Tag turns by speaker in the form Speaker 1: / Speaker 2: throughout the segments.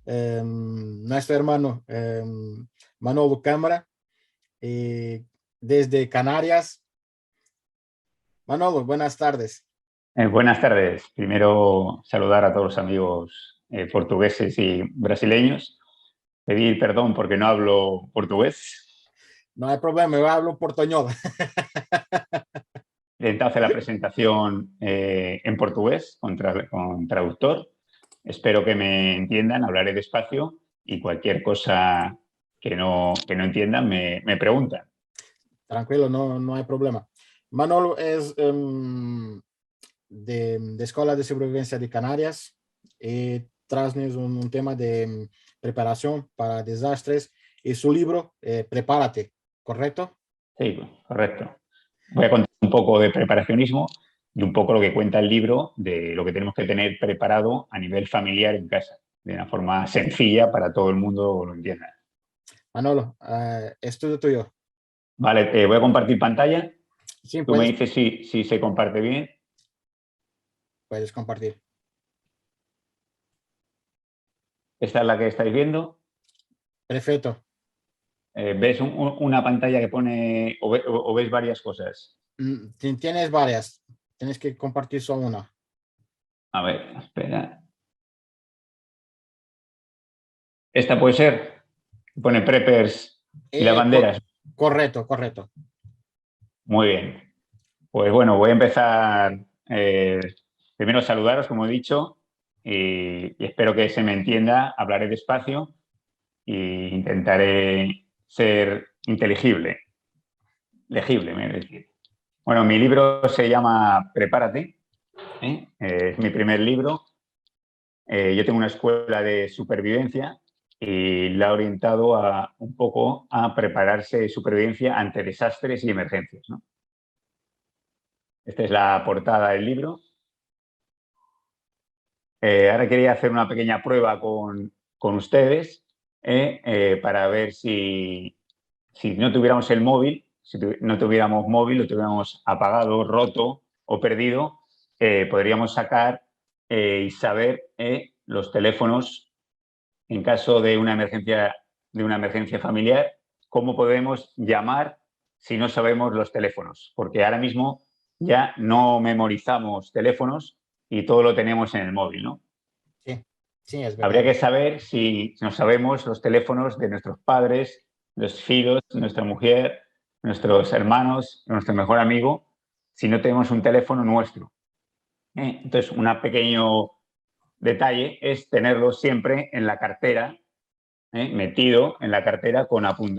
Speaker 1: nuestro hermano Manolo Cámara, eh, desde Canarias. Manolo, buenas tardes.
Speaker 2: Buenas tardes. Primero saludar a todos los amigos portugueses y brasileños. Pedir perdón porque no hablo portugués.
Speaker 1: No hay problema, yo hablo portuñol.
Speaker 2: He intentado hacer la presentación en portugués con traductor. Espero que me entiendan, hablaré despacio y cualquier cosa que no entiendan me preguntan.
Speaker 1: Tranquilo, no hay problema. Manolo es de Escuela de Sobrevivencia de Canarias. Tras un tema de preparación para desastres y su libro, Prepárate, ¿correcto?
Speaker 2: Sí, correcto. Voy a contar un poco de preparacionismo y un poco lo que cuenta el libro de lo que tenemos que tener preparado a nivel familiar en casa, de una forma sencilla para todo el mundo lo entienda.
Speaker 1: Manolo, es todo tuyo.
Speaker 2: Vale, voy a compartir pantalla.
Speaker 1: Sí,
Speaker 2: Tú me dices si se comparte bien.
Speaker 1: puedes compartir.
Speaker 2: Esta es la que estáis viendo.
Speaker 1: Perfecto.
Speaker 2: ¿Ves una pantalla que pone o ves varias cosas?
Speaker 1: Tienes varias. Tienes que compartir solo una.
Speaker 2: A ver, espera. Esta puede ser. Pone preppers y las
Speaker 1: Eh, cor-
Speaker 2: banderas.
Speaker 1: correcto.
Speaker 2: Muy bien. Pues bueno, voy a empezar primero saludaros, como he dicho, y espero que se me entienda. Hablaré despacio e intentaré ser inteligible, legible, me decir. Bueno, mi libro se llama Prepárate, es mi primer libro. Yo tengo una escuela de supervivencia y la he orientado un poco a prepararse supervivencia ante desastres y emergencias, ¿no? Esta es la portada del libro. Ahora quería hacer una pequeña prueba con ustedes para ver si no tuviéramos el móvil, no tuviéramos móvil, lo tuviéramos apagado, roto o perdido, podríamos sacar y saber los teléfonos en caso de una emergencia familiar, cómo podemos llamar si no sabemos los teléfonos, porque ahora mismo ya no memorizamos teléfonos y todo lo tenemos en el móvil, ¿no?
Speaker 1: Sí, sí, es
Speaker 2: Habría
Speaker 1: verdad.
Speaker 2: que saber si no sabemos los teléfonos de nuestros padres, los hijos, nuestra mujer, nuestros hermanos, nuestro mejor amigo, si no tenemos un teléfono nuestro. Entonces, un pequeño detalle es tenerlo siempre en la cartera, metido en la cartera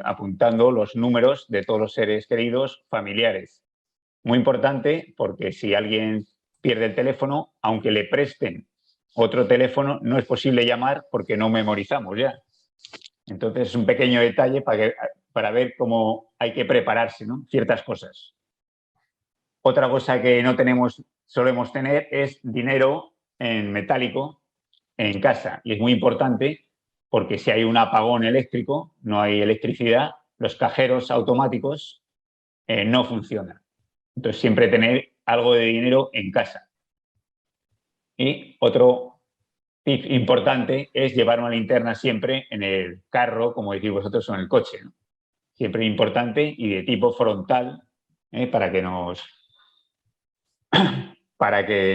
Speaker 2: apuntando los números de todos los seres queridos familiares. Muy importante porque si alguien pierde el teléfono, aunque le presten otro teléfono, no es posible llamar porque no memorizamos ya. Entonces es un pequeño detalle para ver cómo hay que prepararse, ¿no? Ciertas cosas. Otra cosa que no solemos tener es dinero en metálico en casa. Y es muy importante porque si hay un apagón eléctrico, no hay electricidad, los cajeros automáticos no funcionan. Entonces, siempre tener algo de dinero en casa. Y otro tip importante es llevar una linterna siempre en el carro, como decís vosotros, o en el coche, ¿no? Siempre importante y de tipo frontal para que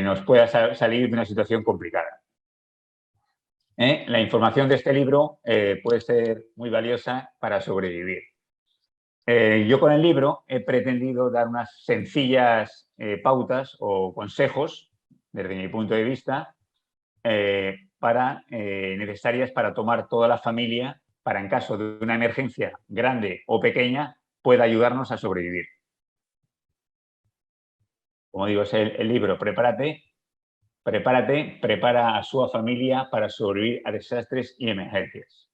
Speaker 2: nos pueda salir de una situación complicada. La información de este libro puede ser muy valiosa para sobrevivir. Yo con el libro he pretendido dar unas sencillas pautas o consejos, desde mi punto de vista, necesarias para tomar toda la familia para, en caso de una emergencia grande o pequeña, pueda ayudarnos a sobrevivir. Como digo, es el libro Prepárate, prepara a su familia para sobrevivir a desastres y emergencias.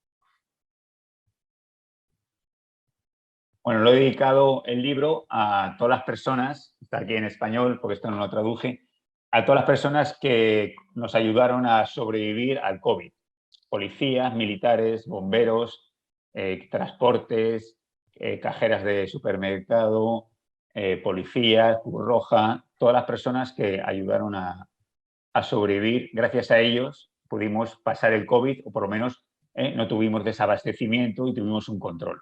Speaker 2: Bueno, lo he dedicado el libro a todas las personas, está aquí en español porque esto no lo traduje, a todas las personas que nos ayudaron a sobrevivir al COVID. Policías, militares, bomberos, transportes, cajeras de supermercado, policías, Cruz Roja, todas las personas que ayudaron a sobrevivir. Gracias a ellos pudimos pasar el COVID o por lo menos no tuvimos desabastecimiento y tuvimos un control.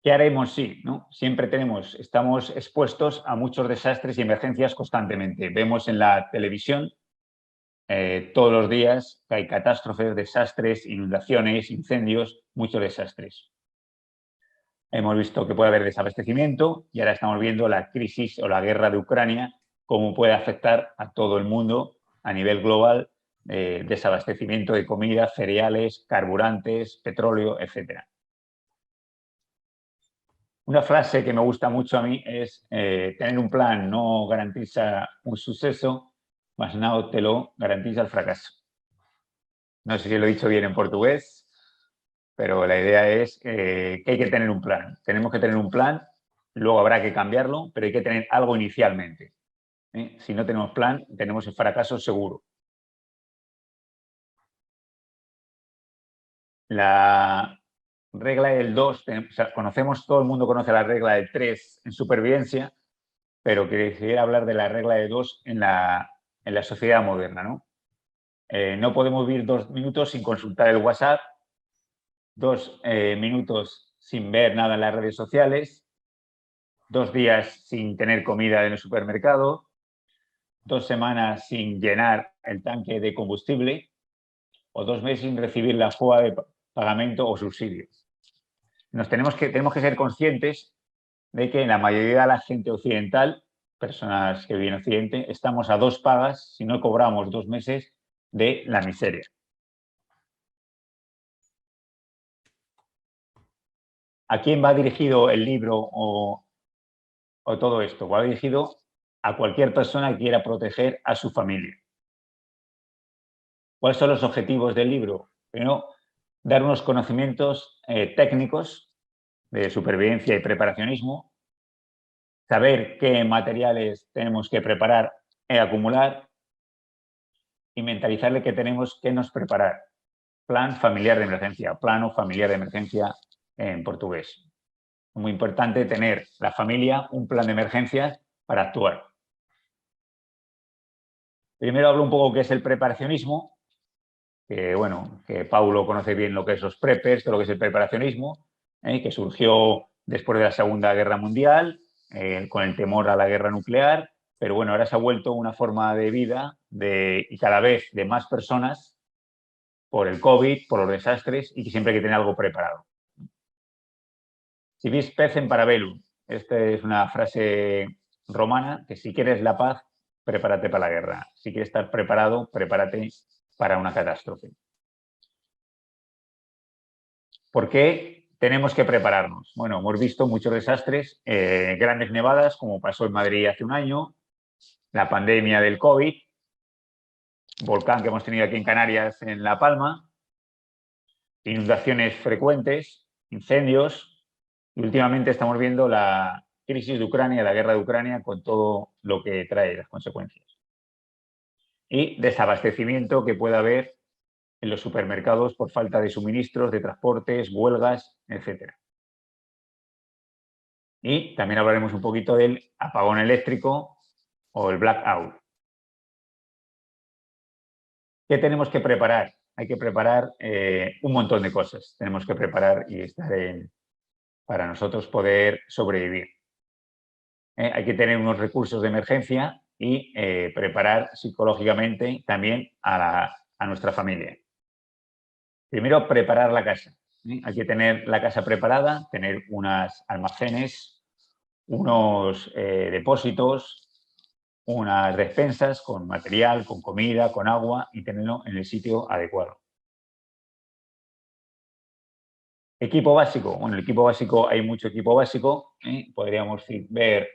Speaker 2: ¿Qué haremos si, no? Siempre estamos expuestos a muchos desastres y emergencias constantemente? Vemos en la televisión todos los días que hay catástrofes, desastres, inundaciones, incendios, muchos desastres. Hemos visto que puede haber desabastecimiento y ahora estamos viendo la crisis o la guerra de Ucrania, cómo puede afectar a todo el mundo a nivel global, desabastecimiento de comida, cereales, carburantes, petróleo, etc. Una frase que me gusta mucho a mí es tener un plan no garantiza un suceso, mas no te lo garantiza el fracaso. No sé si lo he dicho bien en portugués, pero la idea es que hay que tener un plan. Tenemos que tener un plan, luego habrá que cambiarlo, pero hay que tener algo inicialmente. Si no tenemos plan, tenemos el fracaso seguro. La regla del 2, todo el mundo conoce la regla del 3 en supervivencia, pero quisiera hablar de la regla de 2 en la sociedad moderna, ¿no? No podemos vivir 2 minutos sin consultar el WhatsApp, 2 minutos sin ver nada en las redes sociales, 2 días sin tener comida en el supermercado, 2 semanas sin llenar el tanque de combustible o 2 meses sin recibir la FOA de pagamento o subsidios. Tenemos que ser conscientes de que en la mayoría de la gente occidental, personas que viven en Occidente, estamos a 2 pagas si no cobramos 2 meses de la miseria. ¿A quién va dirigido el libro o todo esto? Va dirigido a cualquier persona que quiera proteger a su familia. ¿Cuáles son los objetivos del libro? Primero, dar unos conocimientos técnicos de supervivencia y preparacionismo, saber qué materiales tenemos que preparar y acumular y mentalizarle que tenemos que nos preparar. Plan familiar de emergencia, plano familiar de emergencia en portugués. Es muy importante tener la familia un plan de emergencias para actuar. Primero hablo un poco qué es el preparacionismo, que Paulo conoce bien lo que es los preppers, lo que es el preparacionismo, que surgió después de la Segunda Guerra Mundial, con el temor a la guerra nuclear, pero bueno, ahora se ha vuelto una forma de vida y cada vez de más personas por el COVID, por los desastres y que siempre hay que tener algo preparado. Si vis pecem para bellum, esta es una frase romana que si quieres la paz, prepárate para la guerra. Si quieres estar preparado, prepárate para una catástrofe. ¿Por qué tenemos que prepararnos? Bueno, hemos visto muchos desastres, grandes nevadas, como pasó en Madrid hace un año, la pandemia del COVID, volcán que hemos tenido aquí en Canarias, en La Palma, inundaciones frecuentes, incendios, y últimamente estamos viendo la crisis de Ucrania, la guerra de Ucrania, con todo lo que trae las consecuencias. Y desabastecimiento que puede haber en los supermercados por falta de suministros, de transportes, huelgas, etc. Y también hablaremos un poquito del apagón eléctrico o el blackout. ¿Qué tenemos que preparar? Hay que preparar un montón de cosas. Tenemos que preparar y estar para nosotros poder sobrevivir. Hay que tener unos recursos de emergencia y preparar psicológicamente también a nuestra familia. Primero, preparar la casa. Hay que tener la casa preparada, tener unos almacenes, unos depósitos, unas despensas con material, con comida, con agua y tenerlo en el sitio adecuado. Equipo básico. Bueno, el equipo básico, hay mucho equipo básico. Podríamos ver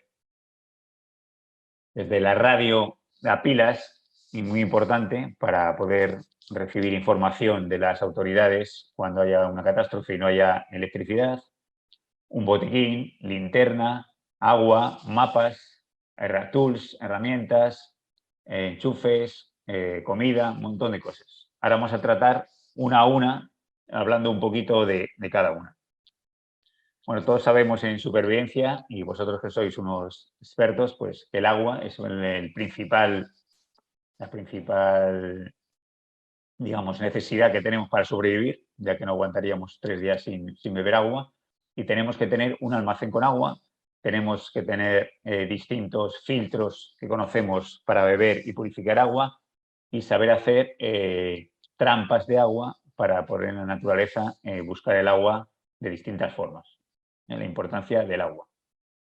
Speaker 2: desde la radio a pilas, y muy importante para poder recibir información de las autoridades cuando haya una catástrofe y no haya electricidad, un botiquín, linterna, agua, mapas, tools, herramientas, enchufes, comida, un montón de cosas. Ahora vamos a tratar una a una, hablando un poquito de cada una. Bueno, todos sabemos en supervivencia, y vosotros que sois unos expertos, pues que el agua es la principal digamos, necesidad que tenemos para sobrevivir, ya que no aguantaríamos 3 días sin beber agua, y tenemos que tener un almacén con agua, tenemos que tener distintos filtros que conocemos para beber y purificar agua, y saber hacer trampas de agua para poder en la naturaleza buscar el agua de distintas formas. La importancia del agua.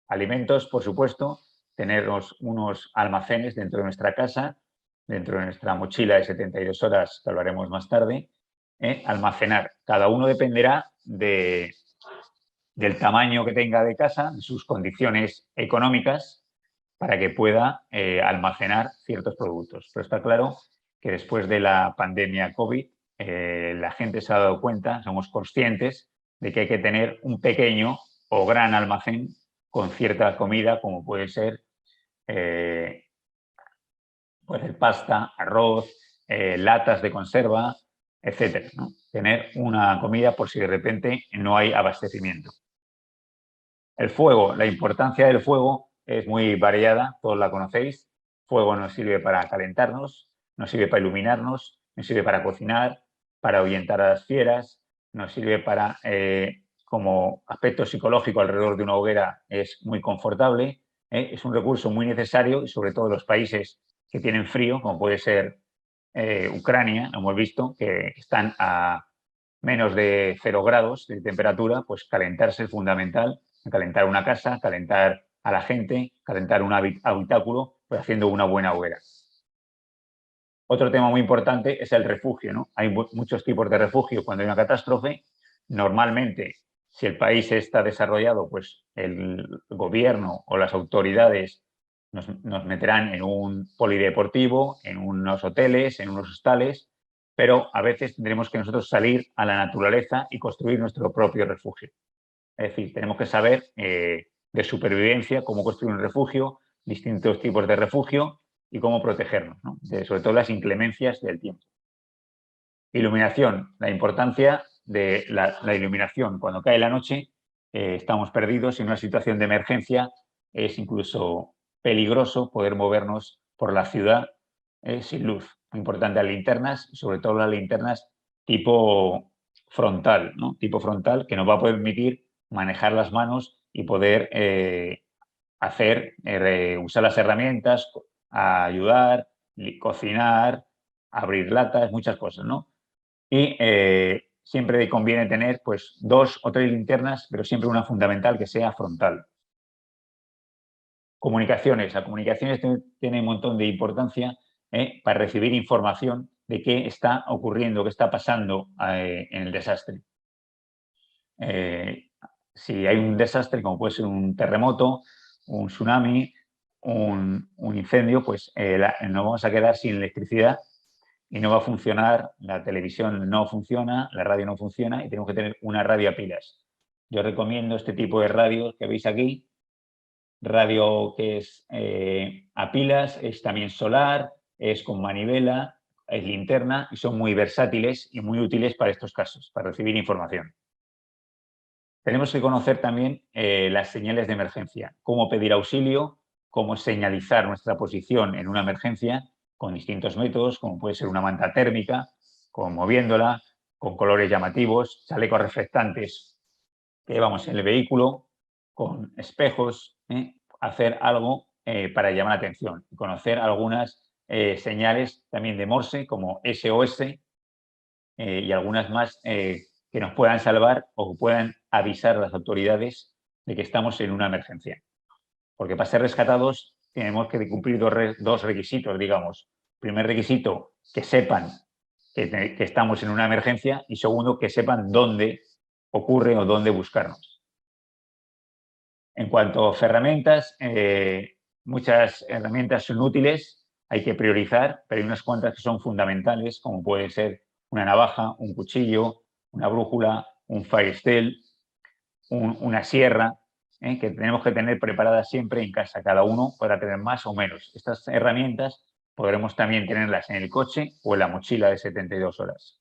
Speaker 2: Alimentos, por supuesto, tener unos almacenes dentro de nuestra casa, dentro de nuestra mochila de 72 horas, que hablaremos más tarde, almacenar. Cada uno dependerá del tamaño que tenga de casa, de sus condiciones económicas, para que pueda almacenar ciertos productos. Pero está claro que después de la pandemia COVID, la gente se ha dado cuenta, somos conscientes de que hay que tener un pequeño o gran almacén con cierta comida, como puede ser pues pasta, arroz, latas de conserva, etcétera, ¿no? Tener una comida por si de repente no hay abastecimiento. El fuego, la importancia del fuego es muy variada, todos la conocéis. Fuego nos sirve para calentarnos, nos sirve para iluminarnos, nos sirve para cocinar, para ahuyentar a las fieras, nos sirve para, como aspecto psicológico alrededor de una hoguera, es muy confortable, es un recurso muy necesario y sobre todo en los países que tienen frío, como puede ser Ucrania, hemos visto que están a menos de 0 grados de temperatura, pues calentarse es fundamental, calentar una casa, calentar a la gente, calentar un habitáculo, pues haciendo una buena hoguera. Otro tema muy importante es el refugio, ¿no? Hay muchos tipos de refugio cuando hay una catástrofe. Normalmente, si el país está desarrollado, pues el gobierno o las autoridades nos meterán en un polideportivo, en unos hoteles, en unos hostales, pero a veces tendremos que nosotros salir a la naturaleza y construir nuestro propio refugio. Es decir, tenemos que saber de supervivencia, cómo construir un refugio, distintos tipos de refugio y cómo protegernos, ¿no? Sobre todo las inclemencias del tiempo. Iluminación, la importancia de la iluminación. Cuando cae la noche estamos perdidos y en una situación de emergencia es incluso peligroso poder movernos por la ciudad sin luz. Muy importante las linternas, sobre todo las linternas tipo frontal, ¿no? Tipo frontal, que nos va a permitir manejar las manos y poder usar las herramientas, a ayudar, cocinar, abrir latas, muchas cosas, ¿no? Y siempre conviene tener pues 2 o 3 linternas, pero siempre una fundamental que sea frontal. Comunicaciones. La comunicación tiene un montón de importancia para recibir información de qué está ocurriendo, qué está pasando en el desastre. Si hay un desastre, como puede ser un terremoto, un tsunami, un incendio, pues nos vamos a quedar sin electricidad y no va a funcionar, la televisión no funciona, la radio no funciona y tenemos que tener una radio a pilas. Yo recomiendo este tipo de radio que veis aquí, radio que es a pilas, es también solar, es con manivela, es linterna y son muy versátiles y muy útiles para estos casos, para recibir información. Tenemos que conocer también las señales de emergencia, cómo pedir auxilio, cómo señalizar nuestra posición en una emergencia con distintos métodos, como puede ser una manta térmica, con moviéndola, con colores llamativos, chalecos reflectantes que llevamos en el vehículo, con espejos, hacer algo para llamar la atención y conocer algunas señales también de Morse como SOS y algunas más que nos puedan salvar o puedan avisar a las autoridades de que estamos en una emergencia. Porque para ser rescatados tenemos que cumplir dos requisitos, digamos. Primer requisito, que sepan que estamos en una emergencia y segundo, que sepan dónde ocurre o dónde buscarnos. En cuanto a herramientas, muchas herramientas son útiles, hay que priorizar, pero hay unas cuantas que son fundamentales, como puede ser una navaja, un cuchillo, una brújula, un Firesteel, una sierra, que tenemos que tener preparadas siempre en casa. Cada uno podrá tener más o menos. Estas herramientas podremos también tenerlas en el coche o en la mochila de 72 horas.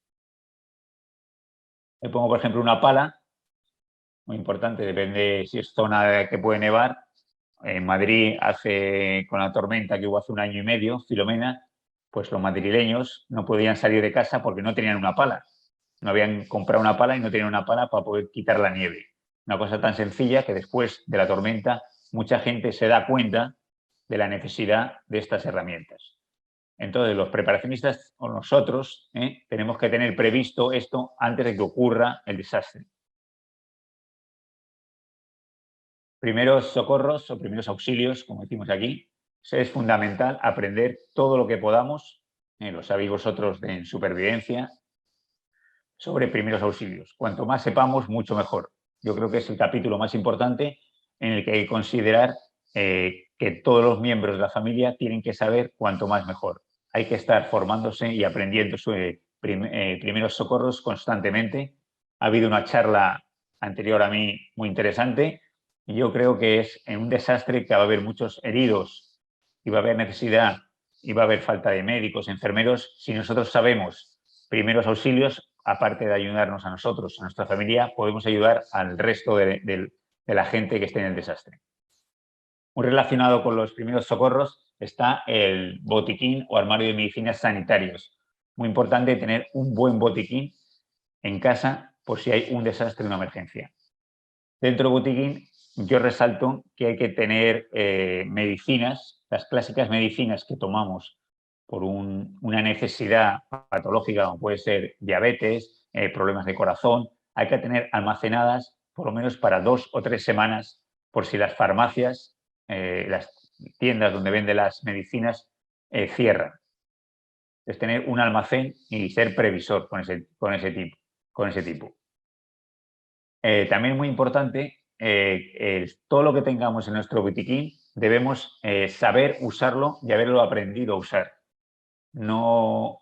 Speaker 2: Le pongo, por ejemplo, una pala, muy importante, depende si es zona que puede nevar. En Madrid, con la tormenta que hubo hace 1 año y medio, Filomena, pues los madrileños no podían salir de casa porque no tenían una pala. No habían comprado una pala y no tenían una pala para poder quitar la nieve. Una cosa tan sencilla que después de la tormenta mucha gente se da cuenta de la necesidad de estas herramientas. Entonces, los preparacionistas o nosotros tenemos que tener previsto esto antes de que ocurra el desastre. Primeros socorros o primeros auxilios, como decimos aquí, es fundamental aprender todo lo que podamos, lo sabéis vosotros en supervivencia, sobre primeros auxilios. Cuanto más sepamos, mucho mejor. Yo creo que es el capítulo más importante en el que hay que considerar que todos los miembros de la familia tienen que saber cuanto más mejor. Hay que estar formándose y aprendiendo sobre primeros socorros constantemente. Ha habido una charla anterior a mí muy interesante y yo creo que es en un desastre que va a haber muchos heridos y va a haber necesidad y va a haber falta de médicos, enfermeros. Si nosotros sabemos primeros auxilios, aparte de ayudarnos a nosotros, a nuestra familia, podemos ayudar al resto de la gente que esté en el desastre. Muy relacionado con los primeros socorros está el botiquín o armario de medicinas sanitarios. Muy importante tener un buen botiquín en casa por si hay un desastre o una emergencia. Dentro del botiquín yo resalto que hay que tener medicinas, las clásicas medicinas que tomamos por una necesidad patológica, como puede ser diabetes, problemas de corazón, hay que tener almacenadas por lo menos para 2 o 3 semanas por si las farmacias, las tiendas donde venden las medicinas cierran. Es tener un almacén y ser previsor con ese tipo. También muy importante, todo lo que tengamos en nuestro botiquín debemos saber usarlo y haberlo aprendido a usar. No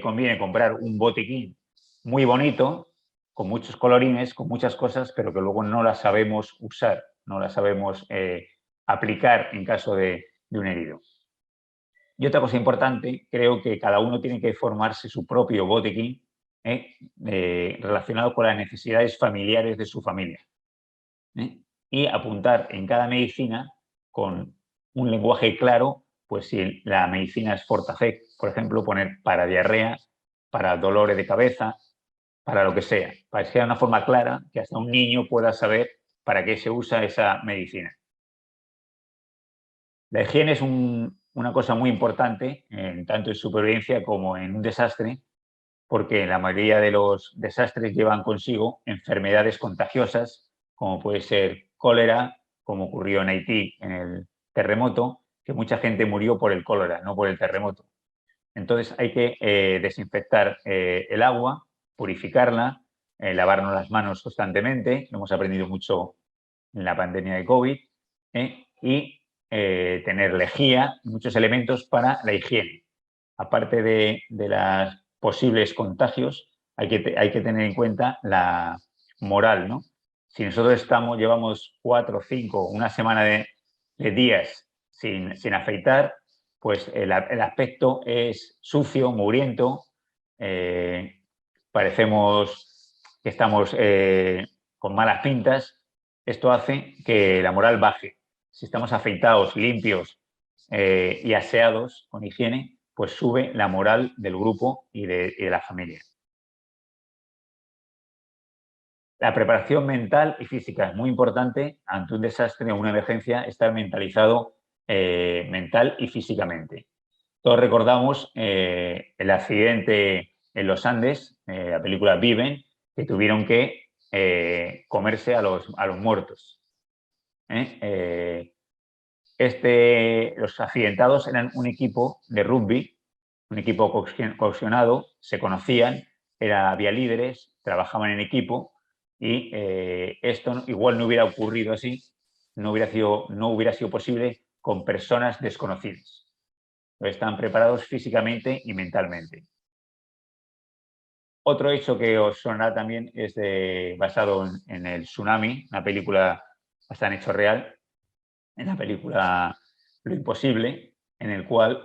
Speaker 2: conviene comprar un botiquín muy bonito, con muchos colorines, con muchas cosas, pero que luego no las sabemos usar, no las sabemos aplicar en caso de un herido. Y otra cosa importante, creo que cada uno tiene que formarse su propio botiquín relacionado con las necesidades familiares de su familia. Y apuntar en cada medicina con un lenguaje claro, pues si la medicina es Fortafec, por ejemplo, poner para diarrea, para dolores de cabeza, para lo que sea, para que sea una forma clara que hasta un niño pueda saber para qué se usa esa medicina. La higiene es una cosa muy importante, tanto en supervivencia como en un desastre, porque la mayoría de los desastres llevan consigo enfermedades contagiosas, como puede ser cólera, como ocurrió en Haití en el terremoto, que mucha gente murió por el cólera, no por el terremoto. Entonces hay que desinfectar el agua, purificarla, lavarnos las manos constantemente, lo hemos aprendido mucho en la pandemia de COVID, y tener lejía, muchos elementos para la higiene. Aparte de los posibles contagios, hay que tener en cuenta la moral, ¿no? Si nosotros llevamos 4, 5, una semana de días sin afeitar, pues el aspecto es sucio, mugriento, parecemos que estamos con malas pintas. Esto hace que la moral baje. Si estamos afeitados, limpios y aseados con higiene, pues sube la moral del grupo y de la familia. La preparación mental y física es muy importante ante un desastre o una emergencia, estar mentalizado mental y físicamente. Todos recordamos el accidente en los Andes, la película Viven, que tuvieron que comerse a los muertos. Los accidentados eran un equipo de rugby, un equipo cohesionado, se conocían, había líderes, trabajaban en equipo y esto igual no hubiera ocurrido así, no hubiera sido posible con personas desconocidas. Están preparados físicamente y mentalmente. Otro hecho que os sonará también es basado en el tsunami, una película basada en hecho real, en la película Lo Imposible, en el cual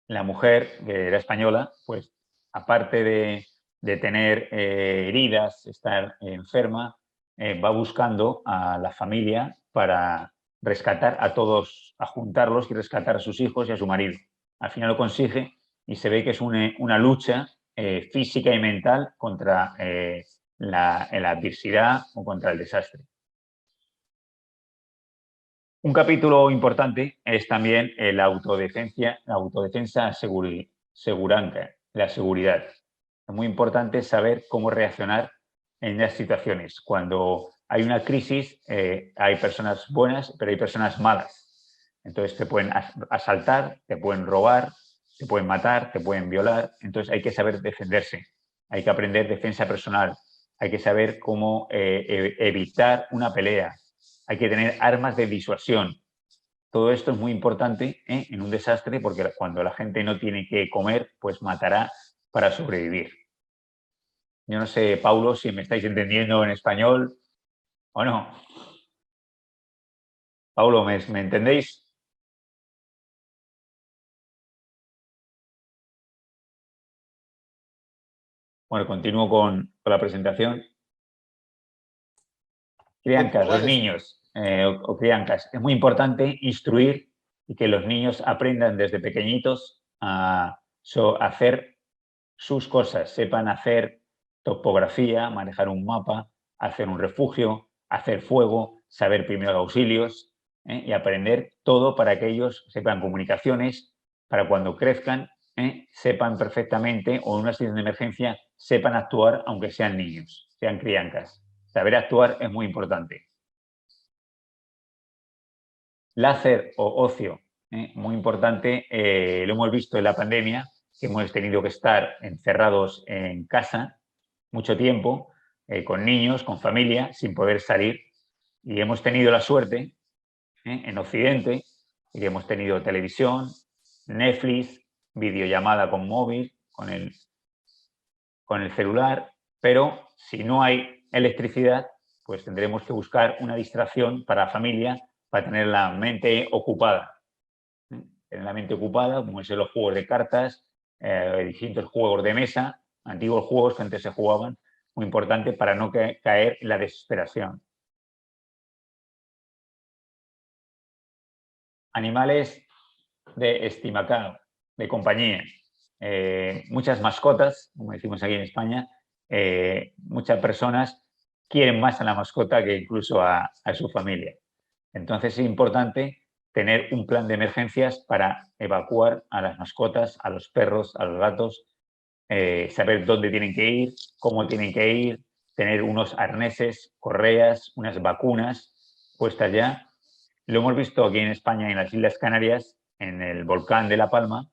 Speaker 2: la mujer, que era española, pues aparte de tener heridas, estar enferma, va buscando a la familia para rescatar a todos, a juntarlos y rescatar a sus hijos y a su marido. Al final lo consigue y se ve que es una lucha física y mental contra la adversidad o contra el desastre. Un capítulo importante es también la autodefensa seguranca, la seguridad. Es muy importante saber cómo reaccionar en las situaciones. Cuando hay una crisis, hay personas buenas, pero hay personas malas. Entonces te pueden asaltar, te pueden robar, te pueden matar, te pueden violar. Entonces hay que saber defenderse. Hay que aprender defensa personal. Hay que saber cómo evitar una pelea. Hay que tener armas de disuasión. Todo esto es muy importante en un desastre porque cuando la gente no tiene que comer, pues matará para sobrevivir. Yo no sé, Paulo, si me estáis entendiendo en español o no. Paulo, ¿me entendéis? Bueno, continúo con la presentación. Criancas, los niños o criancas. Es muy importante instruir y que los niños aprendan desde pequeñitos a hacer sus cosas, sepan hacer topografía, manejar un mapa, hacer un refugio, hacer fuego, saber primeros auxilios y aprender todo para que ellos sepan comunicaciones, para cuando crezcan sepan perfectamente o en una situación de emergencia sepan actuar aunque sean niños, sean criancas. Saber actuar es muy importante. Láser o ocio, muy importante, lo hemos visto en la pandemia, que hemos tenido que estar encerrados en casa mucho tiempo, con niños, con familia, sin poder salir. Y hemos tenido la suerte en Occidente, y que hemos tenido televisión, Netflix, videollamada con móvil, con el celular, pero si no hay electricidad, pues tendremos que buscar una distracción para la familia para tener la mente ocupada. Tener la mente ocupada, como son los juegos de cartas, distintos juegos de mesa, antiguos juegos que antes se jugaban, muy importante para no caer en la desesperación. Animales de estimacao, de compañía. Muchas mascotas, como decimos aquí en España, muchas personas quieren más a la mascota que incluso a su familia. Entonces es importante tener un plan de emergencias para evacuar a las mascotas, a los perros, a los gatos, saber dónde tienen que ir, cómo tienen que ir, tener unos arneses, correas, unas vacunas puestas ya. Lo hemos visto aquí en España, en las Islas Canarias, en el volcán de La Palma,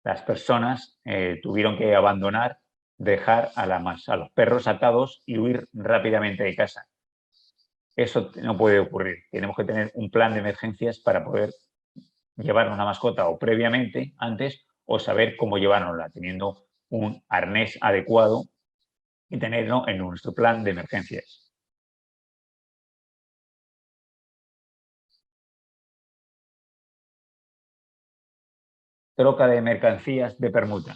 Speaker 2: las personas tuvieron que abandonar, dejar a los perros atados y huir rápidamente de casa. Eso no puede ocurrir. Tenemos que tener un plan de emergencias para poder llevar una mascota o previamente, antes, o saber cómo llevárnosla, teniendo un arnés adecuado y tenerlo en nuestro plan de emergencias. Troca de mercancías de permuta.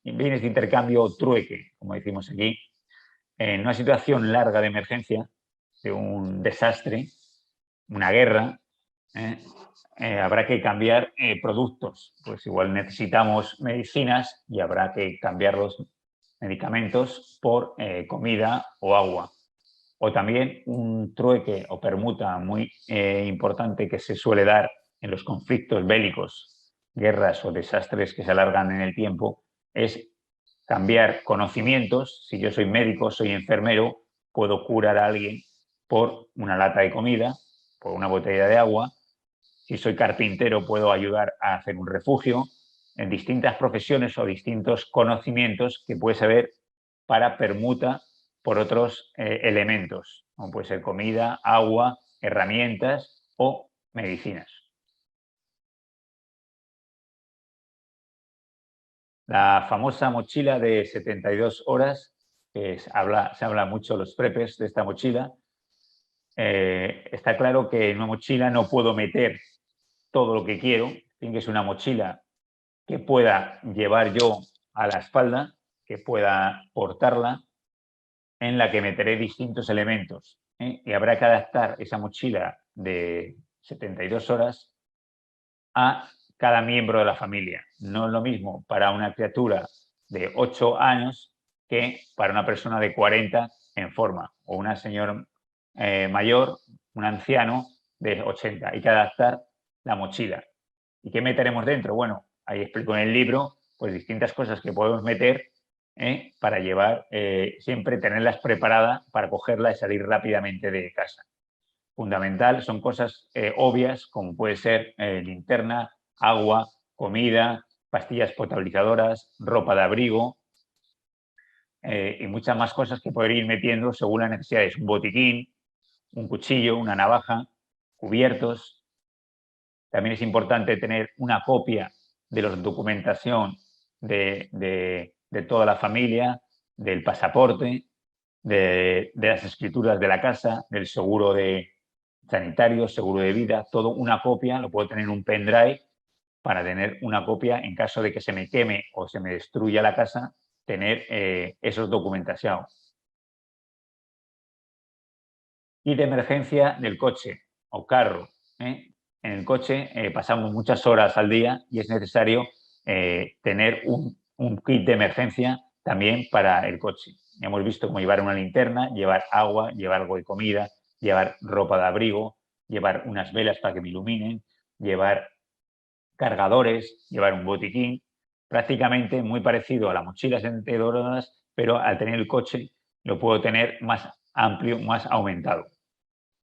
Speaker 2: Bienes de intercambio o trueque, como decimos aquí. En una situación larga de emergencia, de un desastre, una guerra, habrá que cambiar productos. Pues igual necesitamos medicinas y habrá que cambiar los medicamentos por comida o agua. O también un trueque o permuta muy importante que se suele dar en los conflictos bélicos, guerras o desastres que se alargan en el tiempo, es cambiar conocimientos. Si yo soy médico, soy enfermero, puedo curar a alguien por una lata de comida, por una botella de agua. Si soy carpintero, puedo ayudar a hacer un refugio. En distintas profesiones o distintos conocimientos que puedes saber para permuta por otros elementos, como puede ser comida, agua, herramientas o medicinas. La famosa mochila de 72 horas, que se habla mucho los preppers de esta mochila. Está claro que en una mochila no puedo meter todo lo que quiero, tiene que ser una mochila que pueda llevar yo a la espalda, que pueda portarla, en la que meteré distintos elementos. Y habrá que adaptar esa mochila de 72 horas a cada miembro de la familia. No es lo mismo para una criatura de 8 años que para una persona de 40 en forma, o una señora mayor, un anciano de 80. Hay que adaptar la mochila. ¿Y qué meteremos dentro? Bueno, ahí explico en el libro pues distintas cosas que podemos meter para llevar, siempre tenerlas preparadas para cogerla y salir rápidamente de casa. Fundamental, son cosas obvias, como puede ser linterna, agua, comida, pastillas potabilizadoras, ropa de abrigo y muchas más cosas que poder ir metiendo según las necesidades. Un botiquín, un cuchillo, una navaja, cubiertos. También es importante tener una copia de la documentación de toda la familia, del pasaporte, de las escrituras de la casa, del seguro sanitario, seguro de vida, todo una copia, lo puedo tener en un pendrive para tener una copia en caso de que se me queme o se me destruya la casa, tener esos documentaciones. Y de emergencia del coche o carro. En el coche pasamos muchas horas al día y es necesario tener un kit de emergencia también para el coche. Hemos visto cómo llevar una linterna, llevar agua, llevar algo de comida, llevar ropa de abrigo, llevar unas velas para que me iluminen, llevar cargadores, llevar un botiquín, prácticamente muy parecido a la mochila 72 horas, pero al tener el coche lo puedo tener más amplio, más aumentado.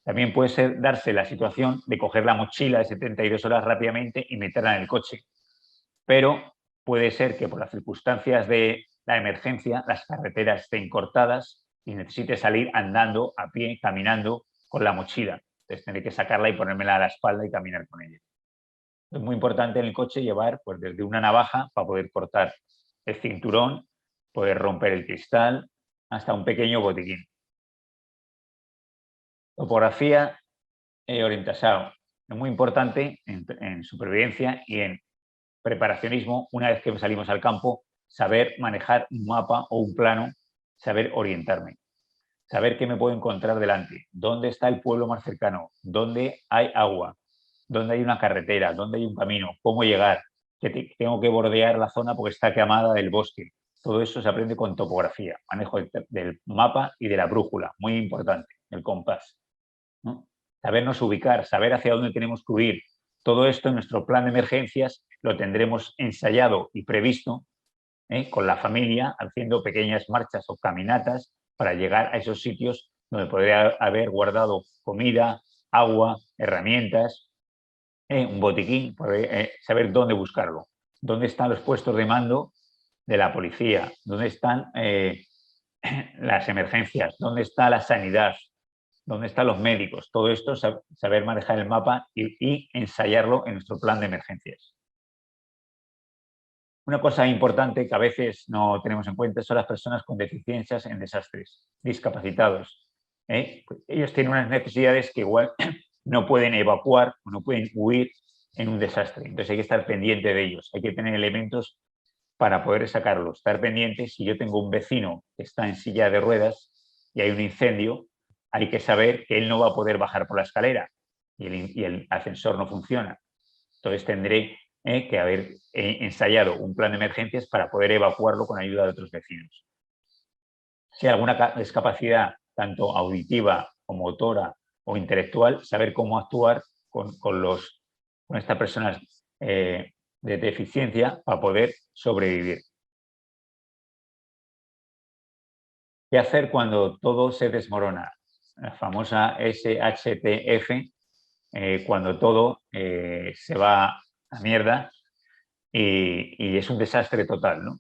Speaker 2: También puede darse la situación de coger la mochila de 72 horas rápidamente y meterla en el coche, pero puede ser que por las circunstancias de la emergencia las carreteras estén cortadas y necesite salir andando, a pie, caminando con la mochila. Entonces tendré que sacarla y ponérmela a la espalda y caminar con ella. Es muy importante en el coche llevar pues, desde una navaja para poder cortar el cinturón, poder romper el cristal, hasta un pequeño botiquín. Topografía orientación. Es muy importante en supervivencia y en preparacionismo, una vez que salimos al campo, saber manejar un mapa o un plano, saber orientarme, saber qué me puedo encontrar delante, dónde está el pueblo más cercano, dónde hay agua, dónde hay una carretera, dónde hay un camino, cómo llegar, que tengo que bordear la zona porque está quemada del bosque. Todo eso se aprende con topografía, manejo del mapa y de la brújula, muy importante, el compás, ¿no? Sabernos ubicar, saber hacia dónde tenemos que huir. Todo esto en nuestro plan de emergencias lo tendremos ensayado y previsto con la familia, haciendo pequeñas marchas o caminatas para llegar a esos sitios donde podría haber guardado comida, agua, herramientas, un botiquín, poder, saber dónde buscarlo. Dónde están los puestos de mando de la policía, dónde están las emergencias, dónde está la sanidad, dónde están los médicos. Todo esto, saber manejar el mapa y ensayarlo en nuestro plan de emergencias. Una cosa importante que a veces no tenemos en cuenta son las personas con deficiencias en desastres, discapacitados. Ellos tienen unas necesidades que igual no pueden evacuar o no pueden huir en un desastre. Entonces hay que estar pendiente de ellos, hay que tener elementos para poder sacarlos. Estar pendiente, si yo tengo un vecino que está en silla de ruedas y hay un incendio, hay que saber que él no va a poder bajar por la escalera y el ascensor no funciona. Entonces tendré que haber ensayado un plan de emergencias para poder evacuarlo con ayuda de otros vecinos. Si hay alguna discapacidad, tanto auditiva o motora o intelectual, saber cómo actuar con estas personas de deficiencia para poder sobrevivir. ¿Qué hacer cuando todo se desmorona? La famosa SHTF, cuando todo se va a mierda y es un desastre total, ¿no?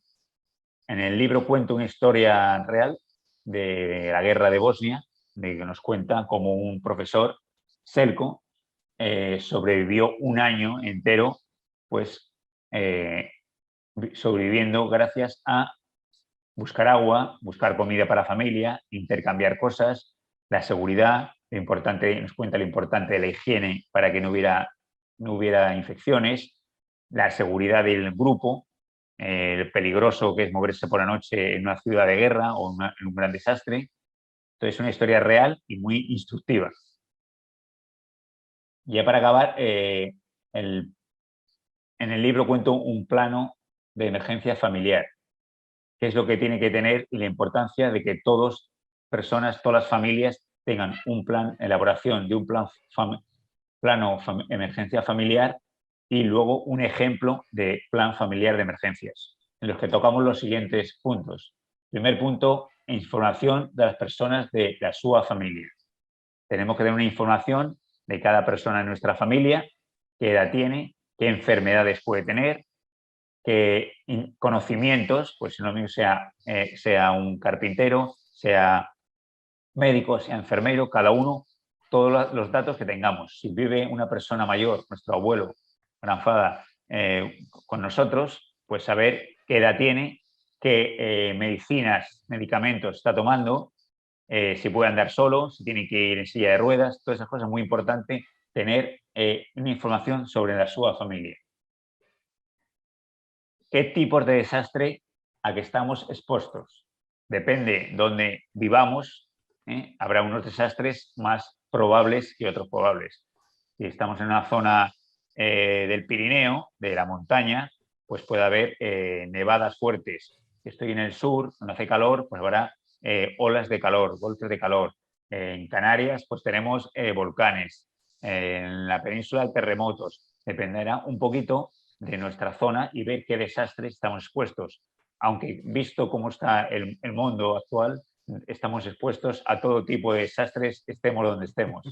Speaker 2: En el libro cuento una historia real de la guerra de Bosnia, de que nos cuenta cómo un profesor, Selko, sobrevivió un año entero, pues sobreviviendo gracias a buscar agua, buscar comida para la familia, intercambiar cosas, la seguridad, lo importante, nos cuenta lo importante de la higiene para que no hubiera infecciones, la seguridad del grupo, el peligroso que es moverse por la noche en una ciudad de guerra o en un gran desastre. Entonces es una historia real y muy instructiva. Ya para acabar, en el libro cuento un plano de emergencia familiar, qué es lo que tiene que tener y la importancia de que todas las familias tengan un plan, elaboración de un emergencia familiar y luego un ejemplo de plan familiar de emergencias, en los que tocamos los siguientes puntos. Primer punto, información de las personas de la súa familia. Tenemos que tener una información de cada persona en nuestra familia, qué edad tiene, qué enfermedades puede tener, qué conocimientos, pues si no mismo sea un carpintero, sea médico, sea enfermero, cada uno, todos los datos que tengamos. Si vive una persona mayor, nuestro abuelo, grandfather, con nosotros, pues saber qué edad tiene, qué medicamentos está tomando, si puede andar solo, si tiene que ir en silla de ruedas, todas esas cosas, muy importante tener una información sobre la súa familia. ¿Qué tipos de desastre a que estamos expuestos? Depende dónde vivamos, habrá unos desastres más probables que otros probables. Si estamos en una zona del Pirineo, de la montaña, pues puede haber nevadas fuertes. Si estoy en el sur, donde hace calor, pues habrá olas de calor, golpes de calor. En Canarias, pues tenemos volcanes. En la península, terremotos. Dependerá un poquito de nuestra zona y ver qué desastres estamos expuestos. Aunque visto cómo está el mundo actual, estamos expuestos a todo tipo de desastres, estemos donde estemos.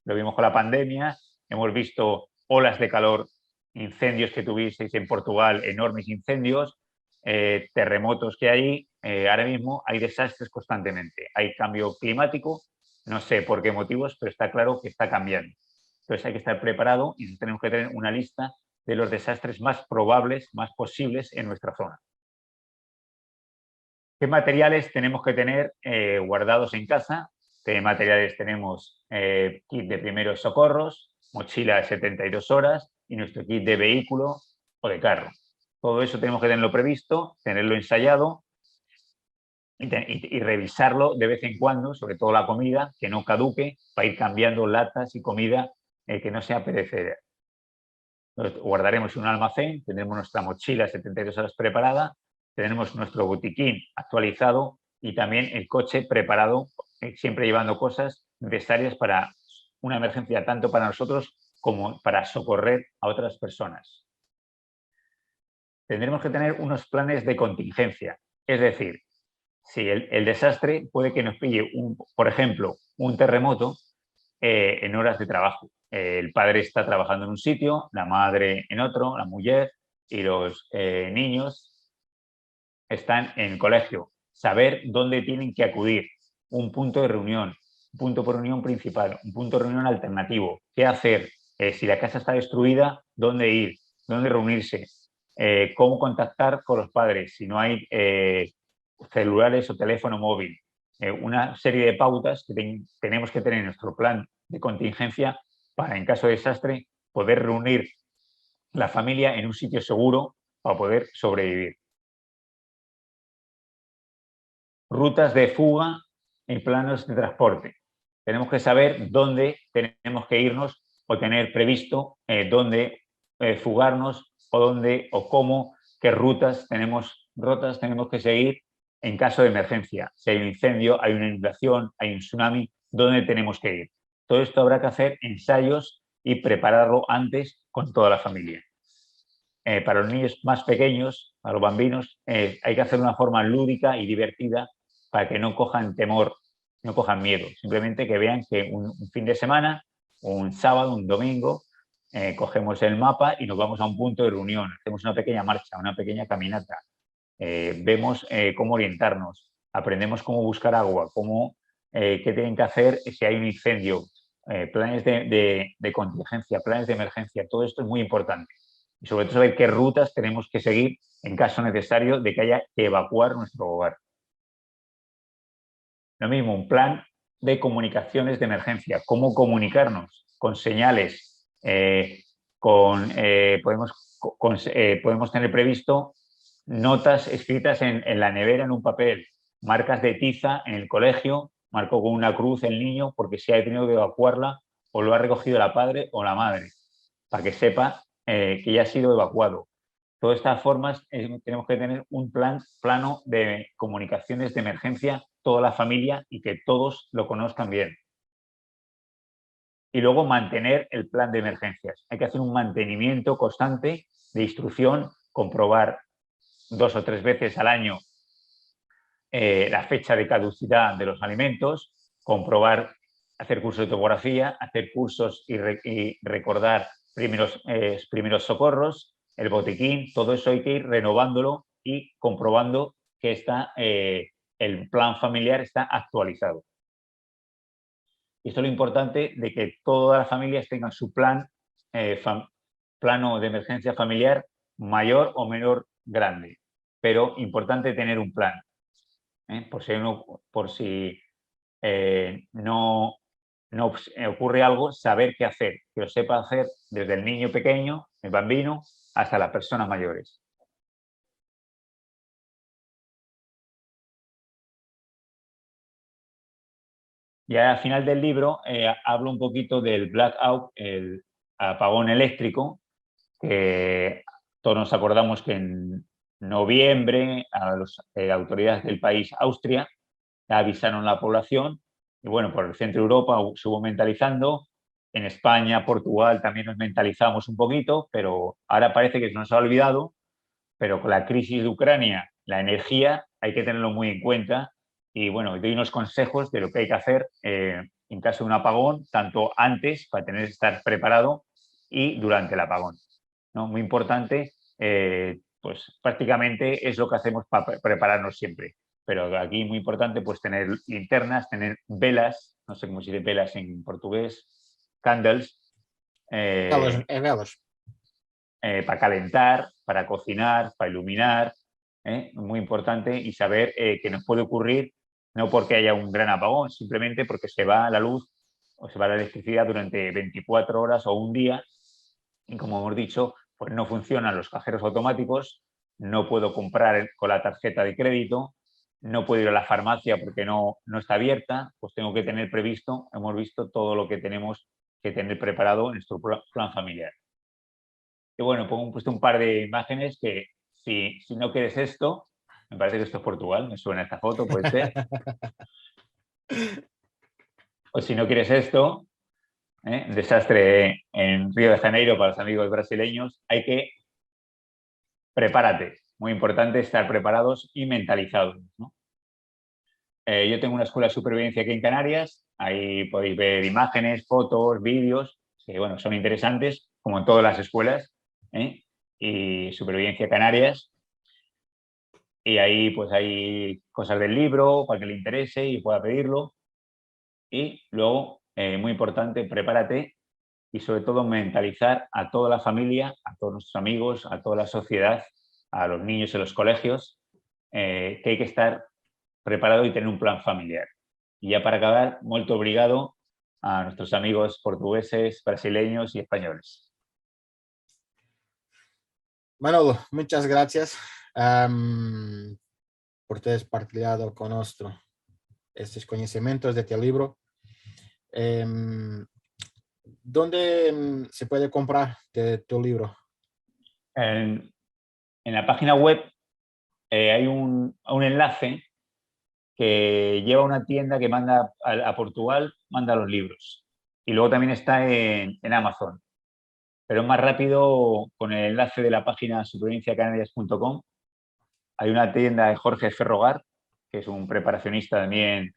Speaker 2: Lo vimos con la pandemia, hemos visto olas de calor, incendios que tuvisteis en Portugal, enormes incendios, terremotos que hay, ahora mismo hay desastres constantemente. Hay cambio climático, no sé por qué motivos, pero está claro que está cambiando. Entonces hay que estar preparado y tenemos que tener una lista de los desastres más probables, más posibles en nuestra zona. ¿Qué materiales tenemos que tener guardados en casa? ¿Qué materiales tenemos? Kit de primeros socorros, mochila de 72 horas y nuestro kit de vehículo o de carro. Todo eso tenemos que tenerlo previsto, tenerlo ensayado y revisarlo de vez en cuando, sobre todo la comida, que no caduque, para ir cambiando latas y comida que no sea perecedera. Guardaremos un almacén, tendremos nuestra mochila 72 horas preparada, tenemos nuestro botiquín actualizado y también el coche preparado, siempre llevando cosas necesarias para una emergencia, tanto para nosotros como para socorrer a otras personas. Tendremos que tener unos planes de contingencia, es decir, si el desastre puede que nos pille, por ejemplo, un terremoto en horas de trabajo. El padre está trabajando en un sitio, la madre en otro, la mujer y los niños están en el colegio. Saber dónde tienen que acudir, un punto de reunión, un punto de reunión principal, un punto de reunión alternativo, qué hacer, si la casa está destruida, dónde ir, dónde reunirse, cómo contactar con los padres, si no hay celulares o teléfono móvil. Una serie de pautas que tenemos que tener en nuestro plan de contingencia para, en caso de desastre, poder reunir la familia en un sitio seguro para poder sobrevivir. Rutas de fuga y planos de transporte. Tenemos que saber dónde tenemos que irnos o tener previsto dónde fugarnos o dónde o cómo, qué rutas tenemos que seguir en caso de emergencia. Si hay un incendio, hay una inundación, hay un tsunami, ¿dónde tenemos que ir? Todo esto habrá que hacer ensayos y prepararlo antes con toda la familia. Para los niños más pequeños, para los bambinos, hay que hacer una forma lúdica y divertida para que no cojan temor, no cojan miedo. Simplemente que vean que un fin de semana, un sábado, un domingo, cogemos el mapa y nos vamos a un punto de reunión. Hacemos una pequeña marcha, una pequeña caminata. Vemos cómo orientarnos, aprendemos cómo buscar agua, qué tienen que hacer si hay un incendio, planes de contingencia, planes de emergencia. Todo esto es muy importante. Y sobre todo saber qué rutas tenemos que seguir en caso necesario de que haya que evacuar nuestro hogar. Lo mismo, un plan de comunicaciones de emergencia, cómo comunicarnos con señales, podemos tener previsto notas escritas en la nevera, en un papel, marcas de tiza en el colegio, marco con una cruz el niño porque si ha tenido que evacuarla o lo ha recogido la padre o la madre, para que sepa que ya ha sido evacuado. Todas estas formas tenemos que tener un plano de comunicaciones de emergencia, toda la familia, y que todos lo conozcan bien. Y luego mantener el plan de emergencias. Hay que hacer un mantenimiento constante de instrucción, comprobar 2 o 3 veces al año la fecha de caducidad de los alimentos, comprobar, hacer cursos de topografía, hacer cursos y recordar primeros socorros, el botiquín, todo eso hay que ir renovándolo y comprobando que el plan familiar está actualizado. Y esto es lo importante de que todas las familias tengan su plano de emergencia familiar mayor o menor grande, pero importante tener un plan. Por si no ocurre algo, saber qué hacer, que lo sepa hacer desde el niño pequeño, el bambino, hasta las personas mayores. Ya al final del libro hablo un poquito del blackout, el apagón eléctrico, que todos nos acordamos que en noviembre a las autoridades del país, Austria, avisaron a la población y bueno, por el centro de Europa se hubo mentalizando. En España, Portugal también nos mentalizamos un poquito, pero ahora parece que se nos ha olvidado, pero con la crisis de Ucrania, la energía hay que tenerlo muy en cuenta y bueno, doy unos consejos de lo que hay que hacer en caso de un apagón, tanto antes para tener que estar preparado y durante el apagón, ¿no? Muy importante, pues prácticamente es lo que hacemos para prepararnos siempre. Pero aquí muy importante pues tener linternas, tener velas, no sé cómo se dice velas en portugués, candles,
Speaker 1: Velas.
Speaker 2: para calentar, para cocinar, para iluminar, muy importante, y saber que nos puede ocurrir no porque haya un gran apagón, simplemente porque se va la luz o se va la electricidad durante 24 horas o un día y como hemos dicho, pues no funcionan los cajeros automáticos, no puedo comprar con la tarjeta de crédito, no puedo ir a la farmacia porque no está abierta, pues tengo que tener previsto, hemos visto todo lo que tenemos que tener preparado en nuestro plan familiar. Y bueno, pongo puesto un par de imágenes que si no quieres esto, me parece que esto es Portugal, me suena esta foto, puede ser. O si no quieres esto, desastre en Río de Janeiro para los amigos brasileños, hay que prepárate. Muy importante estar preparados y mentalizados, ¿no? Yo tengo una escuela de supervivencia aquí en Canarias, ahí podéis ver imágenes, fotos, vídeos, que bueno, son interesantes, como en todas las escuelas, y supervivencia Canarias. Y ahí pues hay cosas del libro para que le interese y pueda pedirlo. Y luego, muy importante, prepárate y sobre todo mentalizar a toda la familia, a todos nuestros amigos, a toda la sociedad, a los niños en los colegios, que hay que estar preparado y tener un plan familiar. Y ya para acabar, molto obrigado a nuestros amigos portugueses, brasileños y españoles.
Speaker 1: Manolo, muchas gracias por ter partilhado conosco estes conhecimentos de teu libro. ¿Dónde se puede comprar tu libro?
Speaker 2: En la página web hay un enlace que lleva una tienda que manda a Portugal, manda los libros. Y luego también está en Amazon. Pero es más rápido con el enlace de la página supervivenciacanarias.com. Hay una tienda de Jorge Ferrogar, que es un preparacionista también,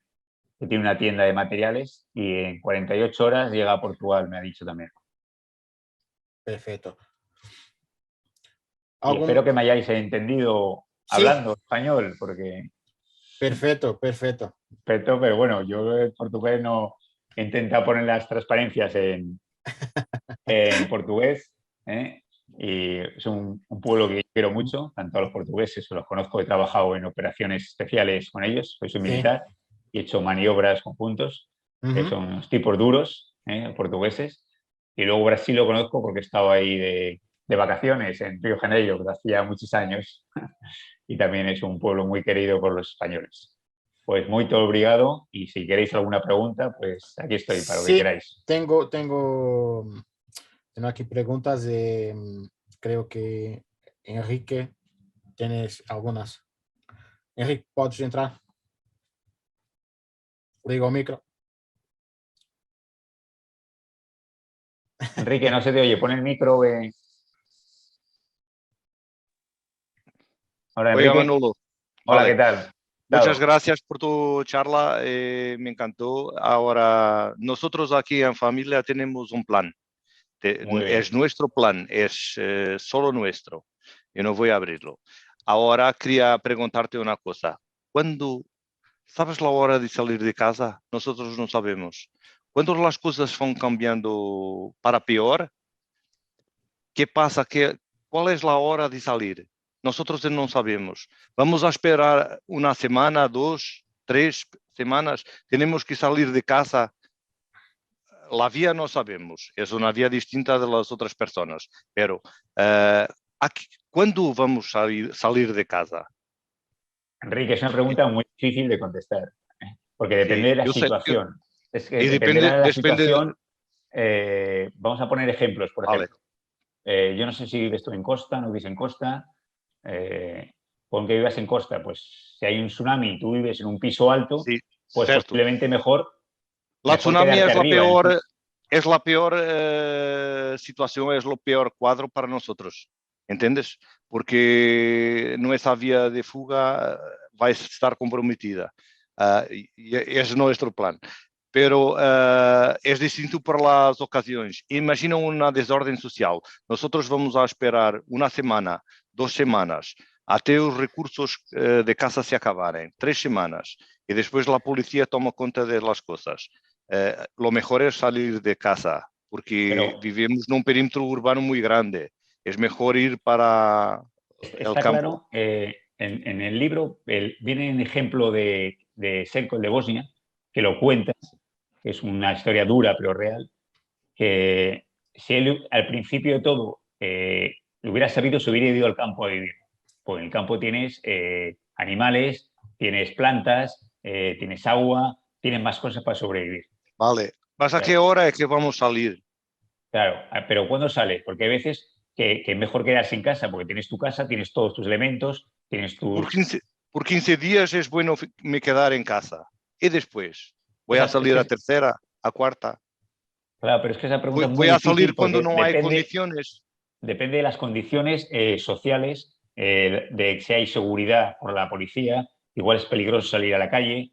Speaker 2: que tiene una tienda de materiales y en 48 horas llega a Portugal, me ha dicho también.
Speaker 1: Perfecto.
Speaker 2: Y espero que me hayáis entendido hablando español, porque...
Speaker 1: Perfecto.
Speaker 2: Pero bueno, yo en portugués no he intentado poner las transparencias en portugués, y es un pueblo que quiero mucho, tanto a los portugueses, los conozco, he trabajado en operaciones especiales con ellos, soy militar y he hecho maniobras conjuntos, que son unos tipos duros, portugueses, y luego Brasil lo conozco porque he estado ahí de vacaciones en Río de Janeiro, que hacía muchos años, y también es un pueblo muy querido por los españoles. Pues muy obrigado y si queréis alguna pregunta, pues aquí estoy para lo que
Speaker 1: Sí,
Speaker 2: queráis.
Speaker 1: tengo aquí preguntas de, creo que Enrique, tienes algunas. Enrique, ¿puedes entrar? Digo micro.
Speaker 2: Enrique, no se te oye, pon el micro. Hola,
Speaker 3: Oiga,
Speaker 2: Enrique.
Speaker 3: Manolo,
Speaker 2: Hola, ¿qué
Speaker 3: vale.
Speaker 2: tal?
Speaker 3: Muchas
Speaker 2: Dado.
Speaker 3: gracias por tu charla, me encantó. Ahora, nosotros aquí en familia tenemos un plan.
Speaker 2: Muy
Speaker 3: Es
Speaker 2: bien.
Speaker 3: nuestro plan, es solo nuestro. Yo no voy a abrirlo. Ahora quería preguntarte una cosa. ¿Cuándo sabes la hora de salir de casa? Nosotros no sabemos. Cuando las cosas van cambiando para peor, ¿qué pasa? ¿Cuál es la hora de salir? Nosotros no sabemos. Vamos a esperar una semana, 2, 3 semanas. Tenemos que salir de casa. La vía no sabemos. Es una vía distinta de las otras personas. Pero, ¿cuándo vamos a salir de casa?
Speaker 2: Enrique, es una pregunta muy difícil de contestar, porque depende
Speaker 3: Sí,
Speaker 2: de la
Speaker 3: yo sé.
Speaker 2: situación. Es que
Speaker 3: Y
Speaker 2: dependerá
Speaker 3: depende,
Speaker 2: de la
Speaker 3: depende.
Speaker 2: situación. Vamos a poner ejemplos, por
Speaker 3: Vale.
Speaker 2: ejemplo. Yo no sé si vives tú en costa, no vives en costa. Pon que vivas en costa, pues si hay un tsunami y tú vives en un piso alto,
Speaker 3: Sí,
Speaker 2: pues
Speaker 3: cierto.
Speaker 2: posiblemente
Speaker 3: La
Speaker 2: mejor
Speaker 3: tsunami
Speaker 2: quedarte arriba.
Speaker 3: es la peor situación, es lo peor cuadro para nosotros, ¿entiendes? Porque nuestra vía de fuga va a estar comprometida. Y es nuestro plan. Pero es distinto por las ocasiones. Imagina una desorden social. Nosotros vamos a esperar una semana, 2 semanas, até os recursos de casa se acabarem, 3 semanas, y después la policía toma cuenta de las cosas. Lo mejor es salir de casa, porque
Speaker 2: Pero
Speaker 3: vivimos num perímetro urbano muy grande. Es mejor ir para el
Speaker 2: está
Speaker 3: campo.
Speaker 2: claro, en el libro viene un ejemplo de Selko, el de Bosnia, que lo cuenta, que es una historia dura pero real, que si él al principio de todo lo hubiera sabido, se hubiera ido al campo a vivir. Pues en el campo tienes animales, tienes plantas, tienes agua, tienes más cosas para sobrevivir.
Speaker 3: Vale. ¿Mas a qué
Speaker 2: Claro,
Speaker 3: hora es que vamos a salir?
Speaker 2: claro, pero ¿cuándo sales? Porque hay veces que es mejor quedarse en casa porque tienes tu casa, tienes todos tus elementos, tienes
Speaker 3: Por
Speaker 2: tus...
Speaker 3: 15, por 15 días es bueno me quedar en casa. Y después, voy a
Speaker 2: Es
Speaker 3: salir a
Speaker 2: que,
Speaker 3: tercera, a cuarta.
Speaker 2: claro, pero es que esa pregunta es muy
Speaker 3: Voy a salir
Speaker 2: difícil
Speaker 3: cuando
Speaker 2: porque
Speaker 3: no hay condiciones.
Speaker 2: depende de las condiciones sociales, de si hay seguridad por la policía, igual es peligroso salir a la calle.